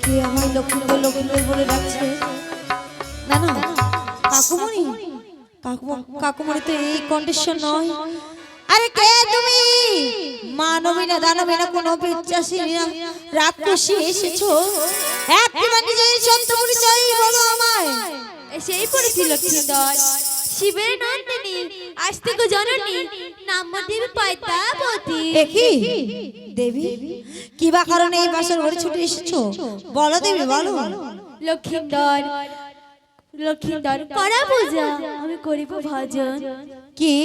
কে আমার লক্ষ্মীন্দর লক্ষ্মীন্দর বলে ডাকছে? না না, কাকুমণি, কাকুমণি তো এই কন্ডিশন নয়। আরে কে তুমি? মানবী না দানবী না কোনো বিশ্বাসী না রাক্ষসী এসেছো? একবার নিজের সত্য পরিচয় বলো আমায়। সেই পড়েছিল লক্ষ্মীন্দর, শিবের নন্দিনী, আস্তিক জননী, নাম দেবী পয়তাবতী। কি দেবী? কি বা কারণে এই বাসর ঘরে ছুটে এসেছো? বলো দেবী বলো। লক্ষ্মীন্দর, লক্ষ্মীন্দর করা পূজা আমি করিব ভজন। কি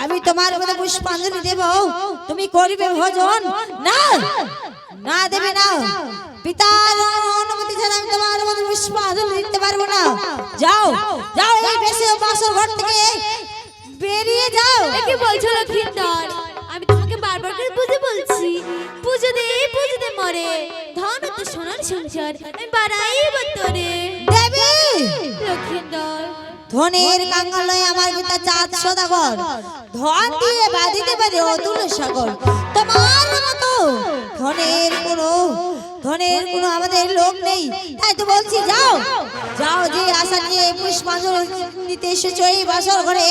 আমি তোমার মধ্যে পুষ্পাঞ্জলি দেব, তুমি করিবে ভজন? না না দেবে না, পিতার অনুমতি ছাড়া আমি তোমার মধ্যে পুষ্পাঞ্জলি দিতে পারবো না। যাও যাও, এই বেশি বাসর ঘর থেকে বেরিয়ে যাও। কি বলছো লক্ষ্মীন্দর? আমি তোমাকে বারবার করে পুজো বলছি, পুজো দে মরে, ধন তো সোনার সংসার আমি বাড়াইব তোরে। দেবী লক্ষ্মীন্দর, ধনের কাঙ্গালয় আমার পিতা চাঁদ সদাগর, ধন দিয়ে বাঁধিতে পারে অতুল সাগর। তোমার মতো ধনের কোনো আমাদের লোক নেই, তাই তো বলছি যাও যাও, যে আশা নিয়ে পুষ্পাঞ্জলি দিতে এসেছো এই বাসর ঘরে,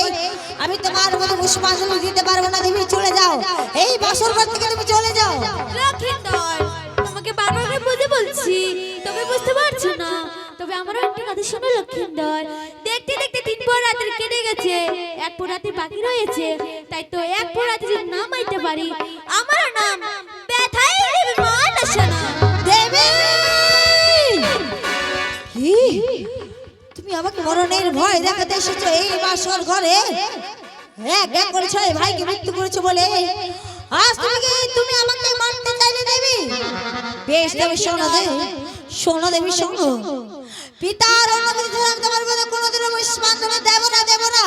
আমি তোমার মতো পুষ্পাঞ্জলি দিতে পারবো না। দেবী চলে যাও, এই বাসর ঘর থেকে তুমি চলে যাও। লক্ষ্মীন্দর, তোমাকে বারবার করে পুজো বলছি, তুমি বুঝতে পারছো না। তবে আমারও একটা কথা শোনো লক্ষ্মীন্দর, দেখতে দেখতে 3 পর রাত্রি কেটে গেছে, 1 পর রাত্রি বাকি রয়েছে, তাই তো 1 পর রাত্রি যদি না মাইতে পারি, আমার নাম ব্যথাই দেবী মানসনা। দেবী কি তুমি আমাকে মরণের ভয় দেখাতে এসেছো এই বাসর ঘরে? এক এক করে 6 ভাইকে মৃত্যু করেছো বলে আজ তুমি আমাকে মারতে চাইলে দেবী? বেশ দেবী, শোনো দেবী শোনো, পিতার অনুমতি ছাড়া আমি তোমার মধ্যে কোনোদিনও পুষ্পাঞ্জলি দেব না।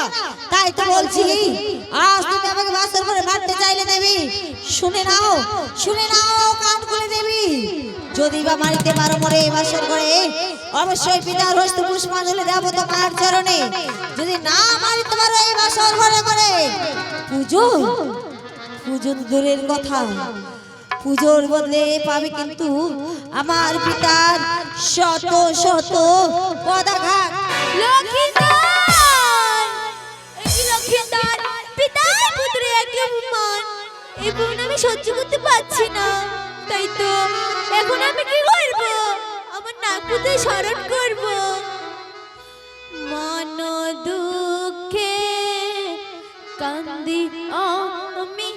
তাই তো বলছি আজ তুমি আমাকে বাসর ঘরে মারতে চাইলে দেবী, শুনে নাও কান খুলে দেবী, যদি বা মারিতে পারো মরে এই বাসর ঘরে, অবশ্যই পিতার হস্ত পুষ্পাঞ্জলি দেব তোমার চরণে। যদি না মারিতে পারো এই বাসর ঘরে করে পুজো দূরের কথা, পুজোর বদলে পাবে কিন্তু আমার পিতার শত শত পদাঘাত। লক্ষ্মীন্দর, পিতার পুত্রে একই অপমান, এই বোন আমি সহ্য করতে পারছি না। তাই তো এখন আমি কি করব? আমার নাক পুঁতে স্মরণ করব। মন দুঃখে কান্দি আমি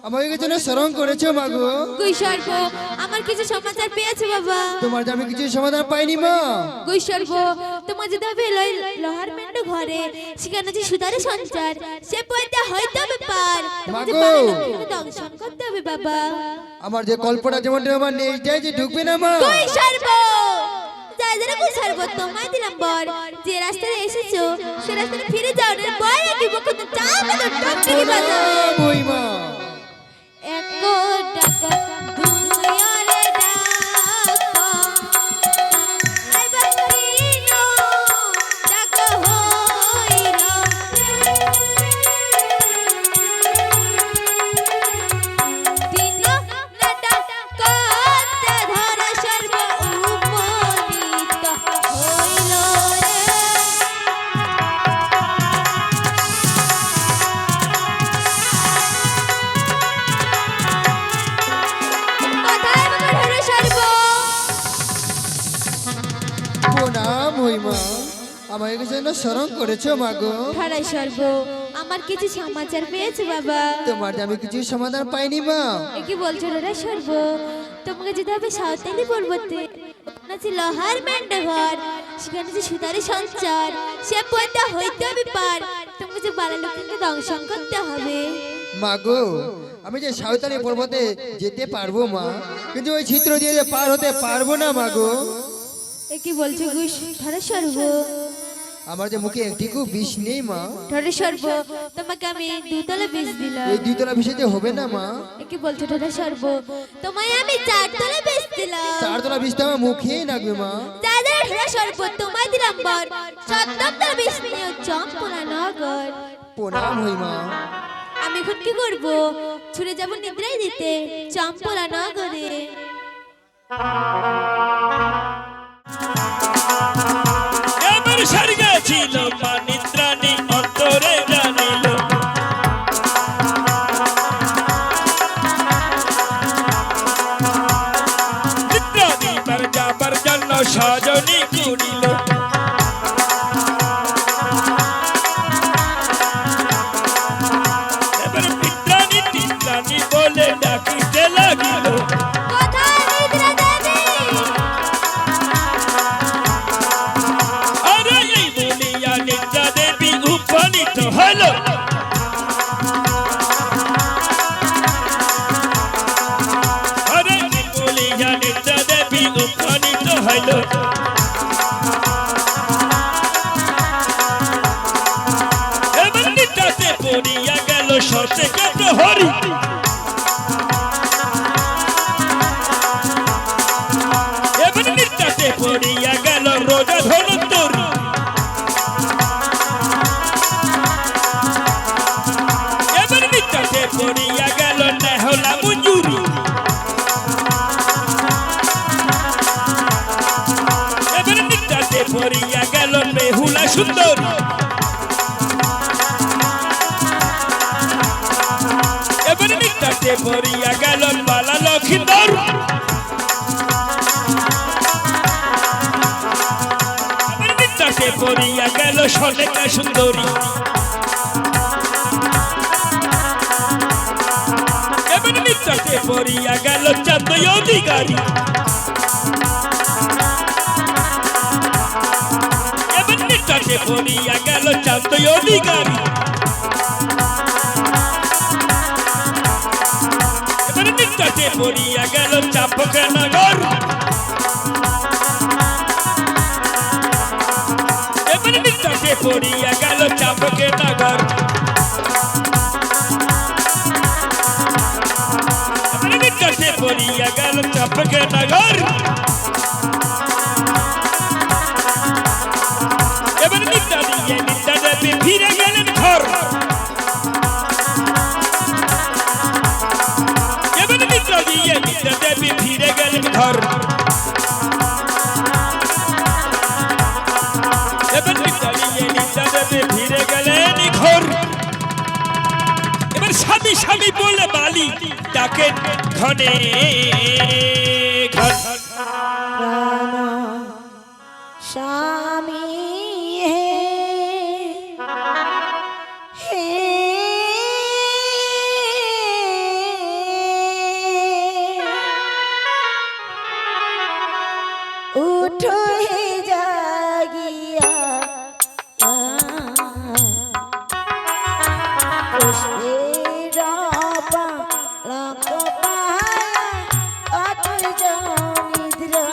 আমাকে জন্য স্মরণ করেছো মাগো। কৈশর্ব, আমার কিছু সমাচার পেয়েছে বাবা। তোমার যে আমি কিছু সমাধান পাইনি মা। কৈশর্ব, তোমার যদি হবে লোহার মেন্ড ঘরে, সেখানে যে সুদারে সঞ্চার, সে পয়টা হয়তো ব্যাপার তোমাকে দংশন করতে হবে বাবা। আমার যে কল্পনা যেমনটা আমার নেই যাই যে ঢুকবে না মা। কৈশর্ব, যাই যারা কৈশর্ব, তোমায় দিলাম বর, যে রাস্তায় এসেছো সে রাস্তায় ফিরে যাও না, বয় কি বকতে চাও না, টকটকি বাজাও বই মা। এক কোটা আমাকে যেন স্মরণ করেছো মাগো। ধারাই সর্ব আমার কিছু সমাচার পেয়েছে বাবা। তোমার যে আমি কিছু সমাধান পাইনি মা। এ কি বলছো ধারাই সর্ব? তোমাকে যেতে হবে সাঁওতালি পর্বতে। ওখানে আছে লোহার মেন্ডা ঘর, সেখানে যে সুতারি সঞ্চার, সে পয়দা হইতে হবে পার। তোমাকে যে বালালক্ষ্মীকে দংশন করতে হবে। মাগো আমি যে সাঁওতালি পর্বতে যেতে পারবো মা, কিন্তু ওই ছিদ্র দিয়ে যে পার হতে পারবো না মাগো। এ কি বলছো গুশ ধারাই সর্ব? আমার যে মুখে একটিকু বিষ নেই মা। ধারাই সর্ব তোমাকে আমি দুতলা বিষ দিলাম। এই দ্বিতলা বিষয়তে হবে না মা। এ কি বলছো ধারাই সর্ব? তোমায় আমি চারতলা বিষ দিলাম। চারতলা বিষটা আমার মুখেই লাগবে মা। দাদার ধারাই সর্ব তোমায় দিলাম বর, সপ্তমতলা বিষ নিয়ে চম্পনা নগর। প্রণাম হই মা। আমি এখন কি করব? ছুটে যাব নিদ্রাই দিতে চম্পলা নগরে। এবার স্বর্গে ছিল মানিত্রাণী অন্তরে জানিল, নিদ্রাণী বার যাবার জন্য সজনী করিল। এবার নিদ্রাণী নিদ্রাণী বলে ডাকিতে লাগিল। কোথায় নিদ্রা দেবী? আরে এই বলিয়া নিদ্রা দেবী উপনীত হল। আরে এই বলিয়া নিদ্রা দেবী উপনীত হইল। এবার নিদ্রাতে পড়িয়া গেল সতেকা প্রহরী। এবার নিদ্রাতে পড়িয়া গেল রোজা ধনন্তরী। এবার নিদ্রাতে পড়িয়া গেল নেহলা মঞ্জুরি। এবার নিদ্রাতে পড়িয়া গেল বেহুলা সুন্দরী। এবার নিদ্রাতে পড়িয়া গেল বালা লক্ষিন্দর। এবার নিদ্রাতে পড়িয়া গেল সনেকা সুন্দরী। এবার নিদ্রাতে পড়িয়া গেল চাঁদই অধিকারী। এবার নিদ্রাতে পড়িয়া গেল চাঁদই অধিকারী। এবার নিদ্রাতে পড়িয়া গেল চাপকা নগর। এবার নিদ্রাতে পড়িয়া গেল চাপকে নগর। এবার নিদ্রাতে পড়িয়া গেল চাপকে নগর। এবার নিদ্রা দিয়ে নিদ্রা দেবী ফিরে গেলেন ঘর। এবার নিদ্রা দিয়ে নিদ্রা দেবী ফিরে গেলেন ঘর। এবার নিদ্রা দিয়ে নিদ্রা দেবী ফিরে গেলেন ঘর। এবার স্বামী স্বামী বলে বালি ডাকে ঘনে ঘন। স্বামী হে উঠো হে জাগিয়া পুষ্পের পালক পায়া অতুল নিদ্রা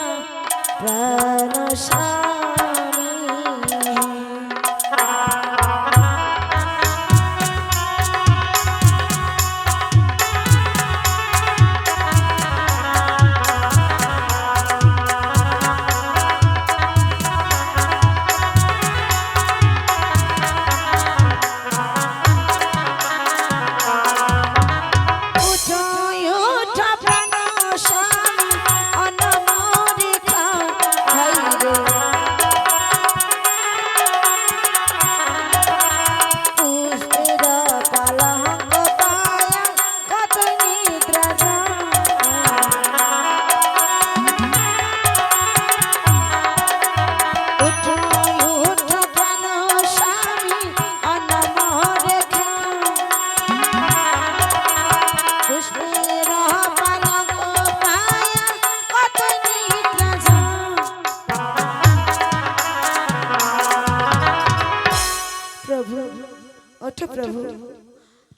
প্রাণ স্বামী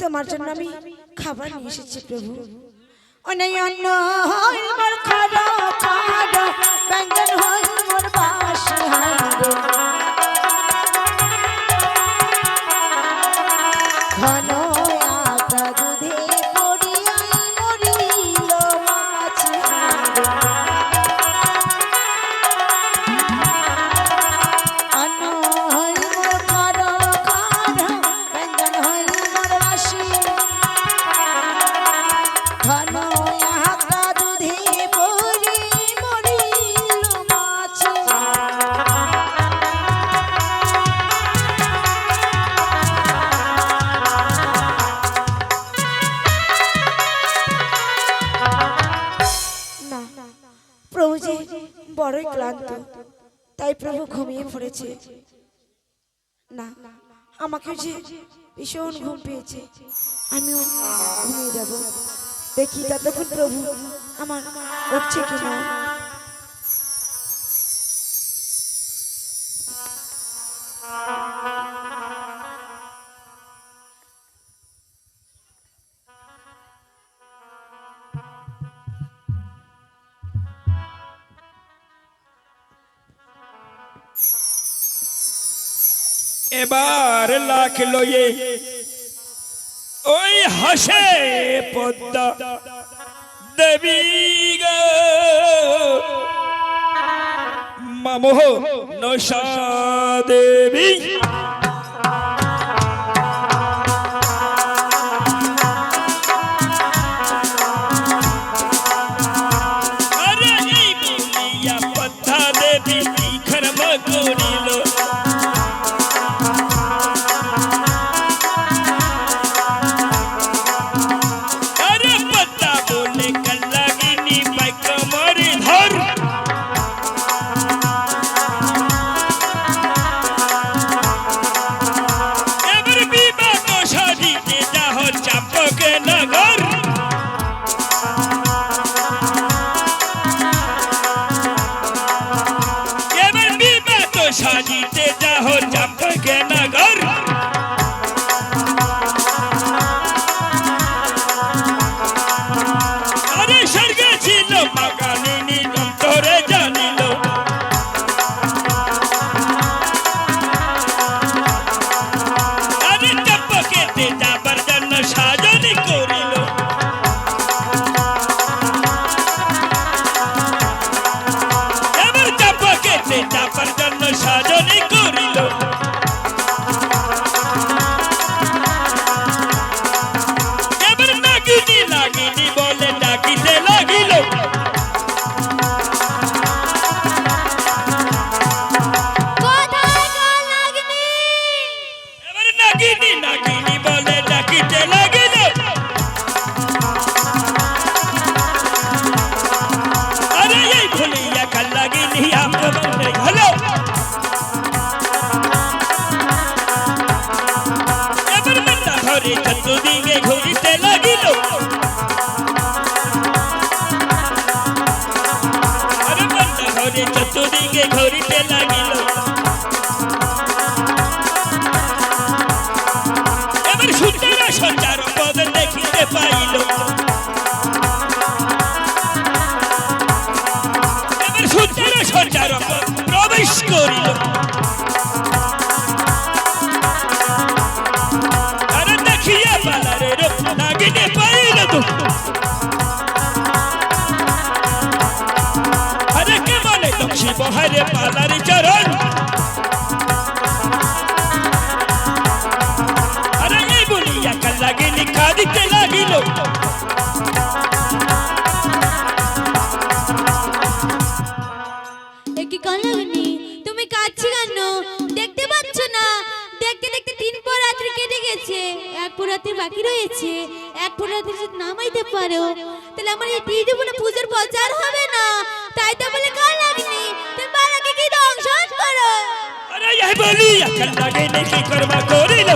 তোমার জন্য আমি খাবার নিয়ে এসেছি প্রভু। অনয় অন্ন হয় মোর খাড়া খাড়া, ব্যঞ্জন হয় মোর বাসি হাঁড়ি। ঘন আটা দুধে পড়িয়াই মরিল মাছি হাঁড়ি। অন্ন হয় মোর খাড়া খাড়া, ব্যঞ্জন হয় মোর বাসি। ঘন আটা দুধে পড়ি মরিল মাছি। না, প্রভুজি বড়ই ক্লান্ত, তাই প্রভু ঘুমিয়ে পড়েছে। না, আমাকে যে ভীষণ ঘুম পেয়েছে, আমিও ঘুমিয়ে যাব। দেখি ততক্ষণ প্রভু আমার উঠছে কিনা। এবার লাখ লয়ে ওই হাসে পদ্মা দেবী গো মামোহ নশা দেবী। আরে এই বলিয়া পদ্মা দেবী খরম করিল। সাজিতে যাহ চাপকে নগর। আরে স্বর্গে ছিল বাগানিনী অন্তরে জানিল। আরে চাপকেতে যাবার জন্য সাজনি করিল। এবার চাপকেতে যাবার জন্য সাজনি করিল। এবার নাগিনী নাগিনী বলে ডাকিতে লাগিল। এবার নাগিনী নাগিনী বলে ডাকিতে লাগিল। আরে এই ভুলিয়া কাল লাগিনি আমার হলো। এবার মন্ডা ধরে চতুর্দিকে ঘুরিতে লাগিল। আরে মন্ডা ধরে চতুর্দিকে ঘুরিতে লাগিল। এবার সুন্দর সঞ্চার পদ দেখিতে পাইল। এবার সুন্দর সঞ্চার পদ প্রবেশ করিল। আরে দেখিয়া পালারে রূপ নাগিনে পাইল তো। আরে কে বলে দক্ষি বহারে পালারি চরণ। আরে এই বলিয়া কাল লাগিনি কাঁদিতে লাগিল। একি কালাগনি তুমি কাঁদছো কেন? দেখতে পাচ্ছ না? দেখতে দেখতে 3 পর রাত্রি কেটে গেছে, 1 পর রাত্রি বাকি রয়েছে। 1 পর রাত্রি যদি নামাইতে পারো তাহলে আমার এই জীবনে পূজার প্রচার হবে না। তাই তো বলে কালাগনি তুমি বালাকে কি দংশন করো। আরে এই বলিয়া কাল লাগিনি কি করবা করিল।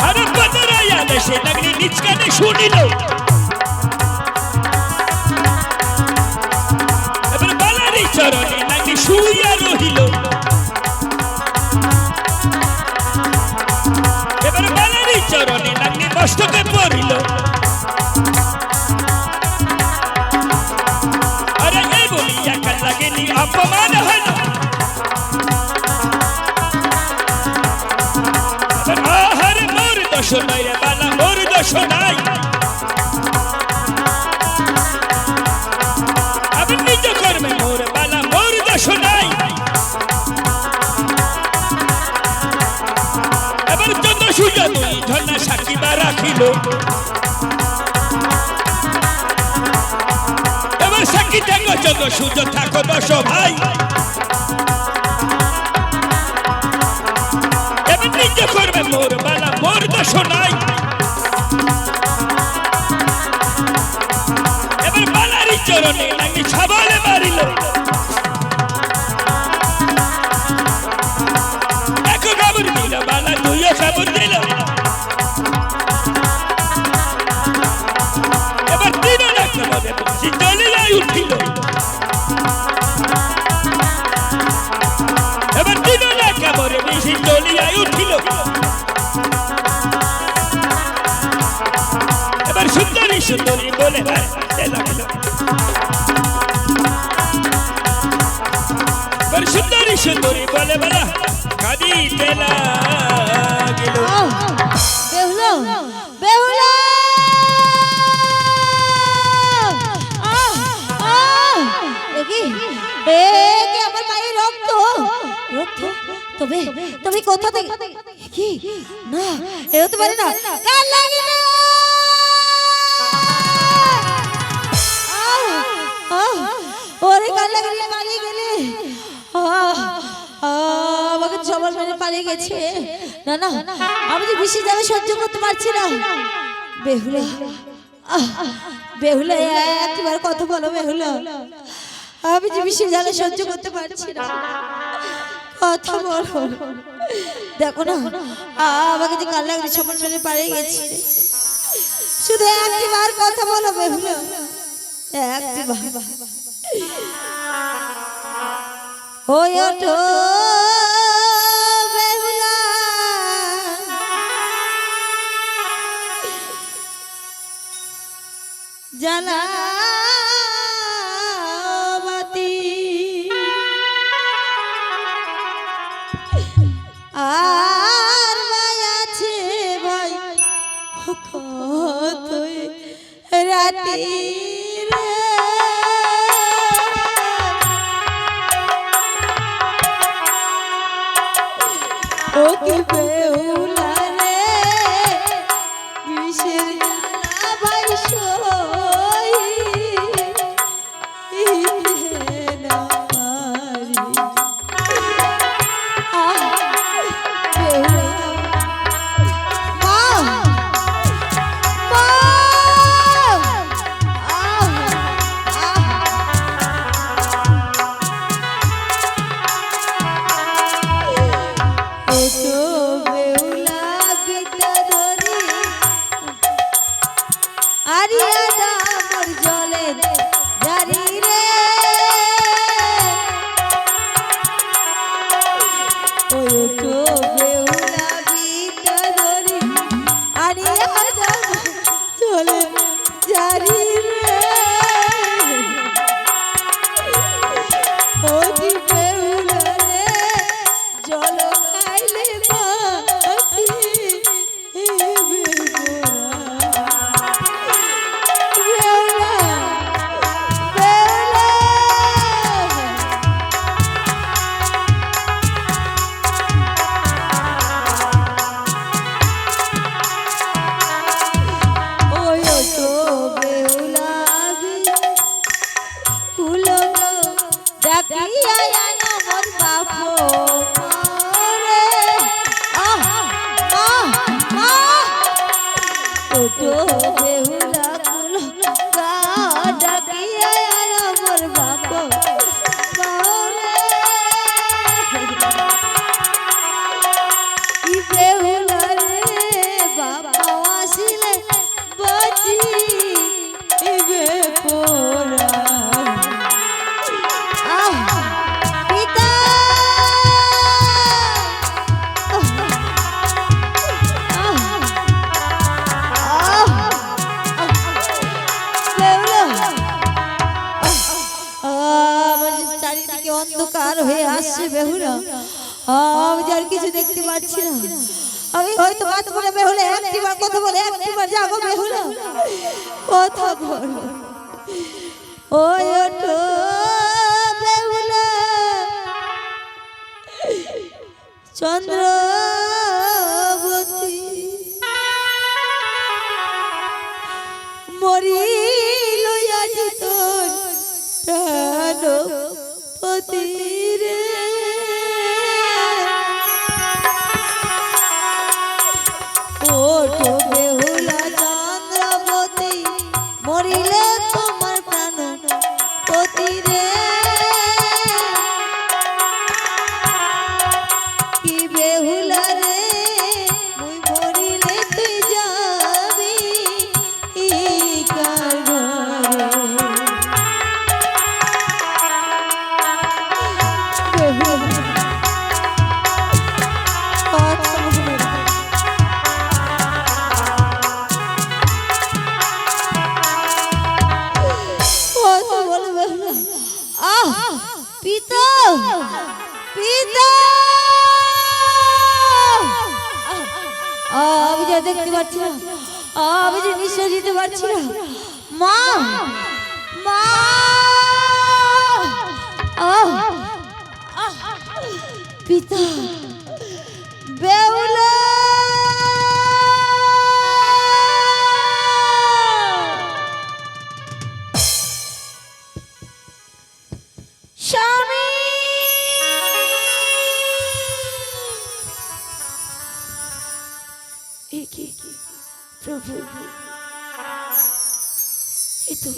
আরে বদরায়া দেশে নাগনি নিজ কানে শুনিল। এবার বালারি চরণে নাগনি শুইয়া রহিল। মস্তকে পড়িল আরে এই বলিয়া কাল লাগেনি অপমান হইল আহারে মোর দোষ নাই রে বালা মোর দোষ নাই আমি নিজ কর্মে মোর বালা মোর দোষ নাই এবার চন্দ্র সূর্য দুই ঝর্ণা সাক্ষী বা রাখিল এবার সাক্ষী থাকো চন্দ্র সূর্য থাকো দশ ভাই এবার নিজ কর্মে মোর বালা মোর দোষ নাই এবার বালারি চরণে নাকি ছাবালে মারিল এক খবর দিল বালা দুই খবর দিল এবার তিন ডাক্তার মধ্যে বসি চলিয়াই উঠিল এবার তিন ডাক্তার মধ্যে বসি চলিয়াই উঠিল এবার সুন্দরী সুন্দরী বলে লাগলো এবার সুন্দরী সুন্দরী বলে বলা কাঁদিতে লাগিল বেহুলা বেহুলা দেখি এ কি আমার পায়ে রক্ত রক্ত তবে তুমি কোথা থেকে কি না এ হতে পারে না কাল লাগে না ওরে কাল লাগে পালিয়ে গেলে আমাকে সবার মেরে পালিয়ে গেছে না না আমি যে বেশি জ্বালা সহ্য করতে পারছি না বেহুলা বেহুলা একবার কথা বলো বেহুলা আমি যে বেশি জ্বালা সহ্য করতে পারছি না কথা বলো দেখো না আমাকে যে কাল লাগলে সবার মেরে পালিয়ে গেছে শুধু একবার কথা বলো বেহুলা একবার ওই ওঠো বেহুলা জানাবাতি আর ভাই আছে ভাই কত রাতি ও কি বেহুলা রে বিষের জ্বালা ভাই সই না পারি বেহুলা মা মা আমি যে আর কিছু দেখতে পাচ্ছি না। আমি হয়তো বাদ করে বেহুলা একটিবার কথা বলে একটিবার যাবো বেহুলা কথা বল। ওই ওঠো বেহুলা চন্দ্রবতী মরিল আজি তোর প্রাণপতি রে। ওঠো বেহুলা চন্দ্রবতী মরিলে তোমার প্রাণপতি রে। কি বেহুলা রে মুই মরিলে তুই যাবি কার ঘরে। বেহুলা কথা বলে কথা বলে বেহুলা। আহ পিতা পিতা আমি যা দেখতে পাচ্ছি না, আমি যে নিঃশ্বাস দিতে পারছি না। মা মা পিতা বেহুলা স্বামী প্রভু এই তো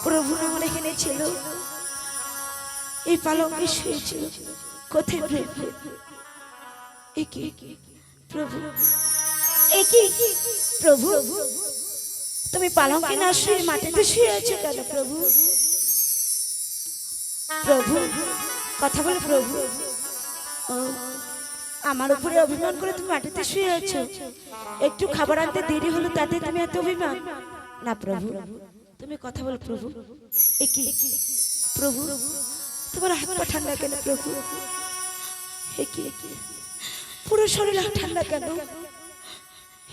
প্রভু আমার এখানে ছিল, এই পালঙ্কে শুয়েছিল। কোথায় প্রভু? একি প্রভু, একি প্রভু, তুমি পালঙ্কে না শুয়ে মাটিতে শুয়ে আছো কেন প্রভু? প্রভু কথা বলো প্রভু। ও আমার উপরে অভিমান করে তুমি মাটিতে শুয়ে আছো। একটু খাবার আনতে দেরি হলো তাতে তুমি এত অভিমান? না প্রভু, তুমি কথা বলো প্রভু। একি প্রভু, তোমার হাত পা ঠান্ডা কেন প্রভু? একি পুরো শরীর ঠান্ডা কেন?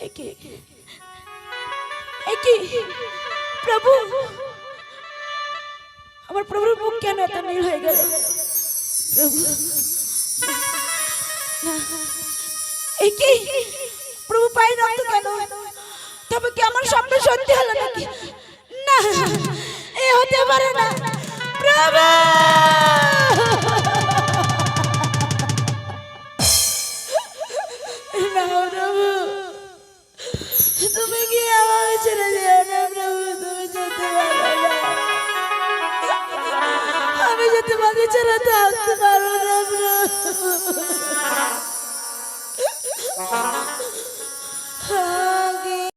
একি একি প্রভু, আমার প্রভুর মুখ কেন এত নীল হয়ে গেল প্রভু? না একি প্রভু পাই রক্ত কেন? তবে কি আমার স্বপ্ন সত্যি হলো নাকি? না এ হতে পারে না প্রভু। না প্রভু, তুমি কি আমাকে ছেড়ে যেও না প্রভু, তুমি যেতে পারো না। আমি যে তোমাকে ছেড়ে থাকতে পারবো না প্রভু।